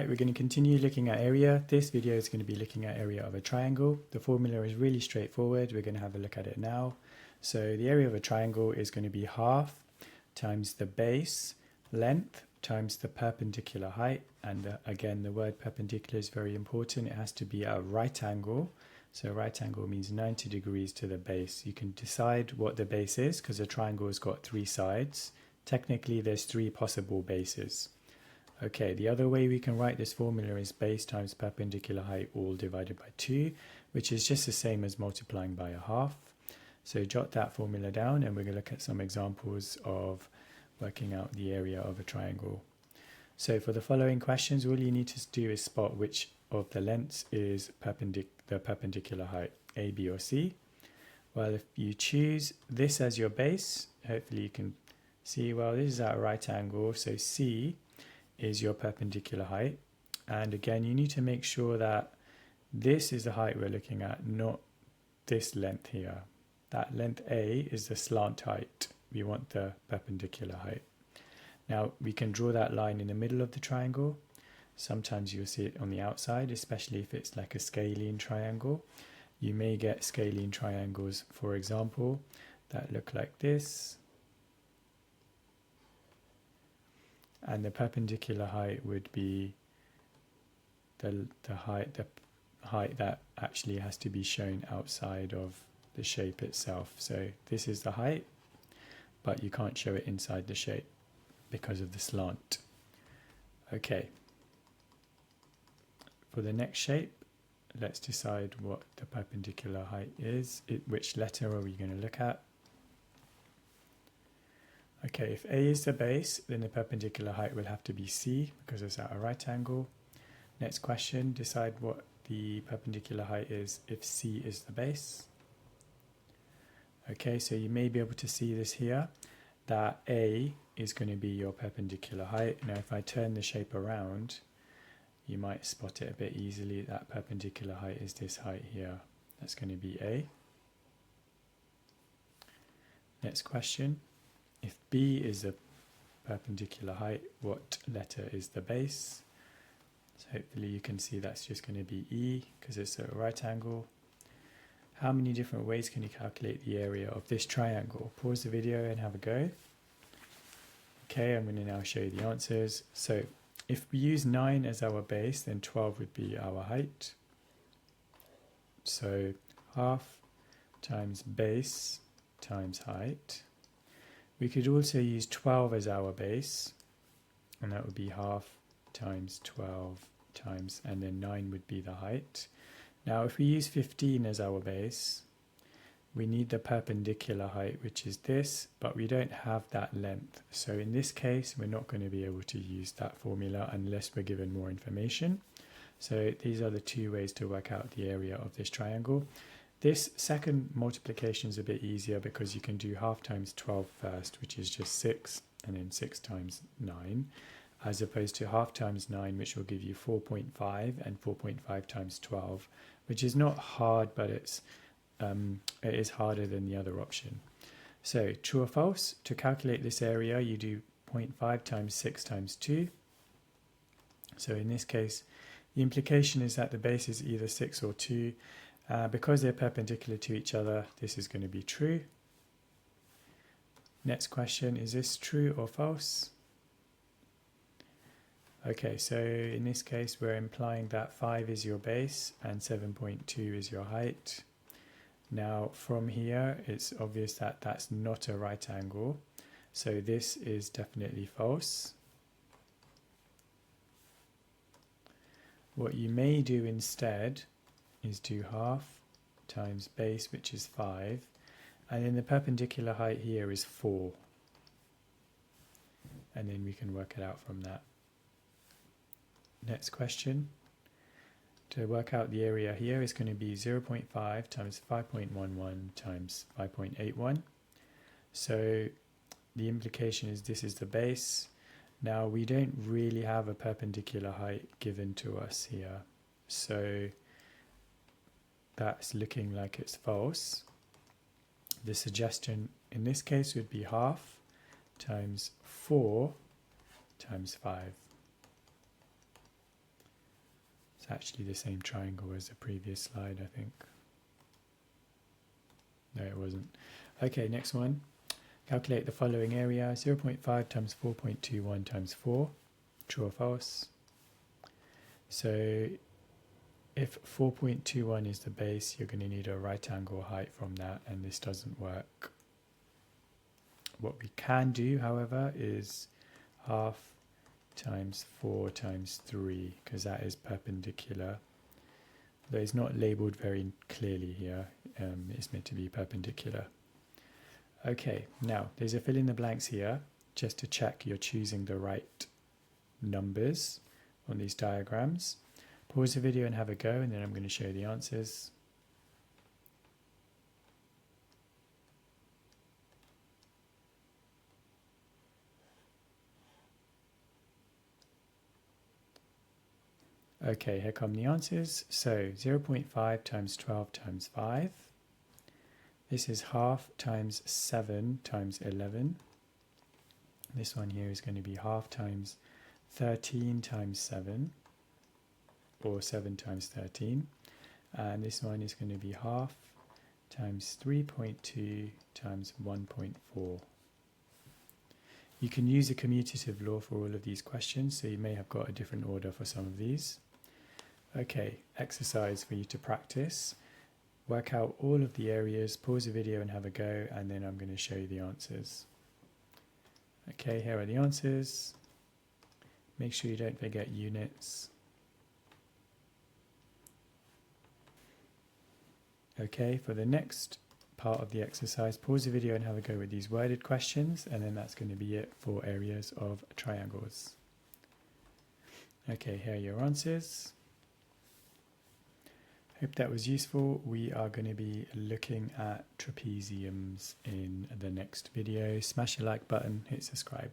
Right, we're going to continue looking at area. This video is going to be looking at area of a triangle. The formula is really straightforward. We're going to have a look at it now. So the area of a triangle is going to be half times the base length times the perpendicular height. And again, the word perpendicular is very important. It has to be a right angle. So right angle means 90 degrees to the base. You can decide what the base is because a triangle has got three sides. Technically, there's three possible bases. Okay, the other way we can write this formula is base times perpendicular height all divided by 2, which is just the same as multiplying by a half. So jot that formula down and we're going to look at some examples of working out the area of a triangle. So for the following questions, all you need to do is spot which of the lengths is the perpendicular height, A, B or C. Well, if you choose this as your base, hopefully you can see, well, this is at a right angle, so C is your perpendicular height. And again, you need to make sure that this is the height we're looking at, not this length here. That length A is the slant height. We want the perpendicular height. Now we can draw that line in the middle of the triangle. Sometimes you'll see it on the outside, especially if it's like a scalene triangle. You may get scalene triangles, for example, that look like this. And the perpendicular height would be the height that actually has to be shown outside of the shape itself. So this is the height, but you can't show it inside the shape because of the slant. Okay. For the next shape, let's decide what the perpendicular height is. Which letter are we going to look at? Okay, if A is the base, then the perpendicular height will have to be C because it's at a right angle. Next question, decide what the perpendicular height is if C is the base. Okay, so you may be able to see this here, that A is going to be your perpendicular height. Now if I turn the shape around, you might spot it a bit easily. That perpendicular height is this height here. That's going to be A. Next question. If B is the perpendicular height, what letter is the base? So hopefully you can see that's just going to be E because it's a right angle. How many different ways can you calculate the area of this triangle? Pause the video and have a go. Okay, I'm going to now show you the answers. So if we use 9 as our base, then 12 would be our height. So half times base times height. We could also use 12 as our base, and that would be half times 12 times, and then 9 would be the height. Now if we use 15 as our base, we need the perpendicular height, which is this, but we don't have that length. So in this case, we're not going to be able to use that formula unless we're given more information. So these are the two ways to work out the area of this triangle. This second multiplication is a bit easier because you can do half times 12 first, which is just 6, and then 6 times 9, as opposed to half times 9, which will give you 4.5, and 4.5 times 12, which is not hard, but it is harder than the other option. So true or false, to calculate this area, you do 0.5 times 6 times 2. So in this case, the implication is that the base is either 6 or 2. Because they're perpendicular to each other, this is going to be true. Next question, is this true or false? Okay, so in this case, we're implying that 5 is your base and 7.2 is your height. Now from here, it's obvious that that's not a right angle. So this is definitely false. What you may do instead is do half times base, which is 5, and then the perpendicular height here is 4, and then we can work it out from that. Next question, to work out the area here is going to be 0.5 times 5.11 times 5.81. So the implication is this is the base. Now we don't really have a perpendicular height given to us here, so that's looking like it's false. The suggestion in this case would be half times 4 times 5. It's actually the same triangle as the previous slide, I think. No, it wasn't. Okay, next one. Calculate the following area, 0.5 times 4.21 times 4. True or false? So if 4.21 is the base, you're going to need a right angle height from that, and this doesn't work. What we can do, however, is half times 4 times 3, because that is perpendicular. Though it's not labelled very clearly here, it's meant to be perpendicular. Okay, now there's a fill in the blanks here, just to check you're choosing the right numbers on these diagrams. Pause the video and have a go, and then I'm going to show you the answers. Okay, here come the answers. So 0.5 times 12 times 5. This is half times 7 times 11. This one here is going to be half times 13 times 7, or 7 times 13. And this one is going to be half times 3.2 times 1.4. You can use the commutative law for all of these questions, so you may have got a different order for some of these. Okay, exercise for you to practice. Work out all of the areas, pause the video and have a go, and then I'm going to show you the answers. Okay, here are the answers. Make sure you don't forget units. Okay, for the next part of the exercise, pause the video and have a go with these worded questions, and then that's going to be it for areas of triangles. Okay, here are your answers. Hope that was useful. We are going to be looking at trapeziums in the next video. Smash the like button, hit subscribe.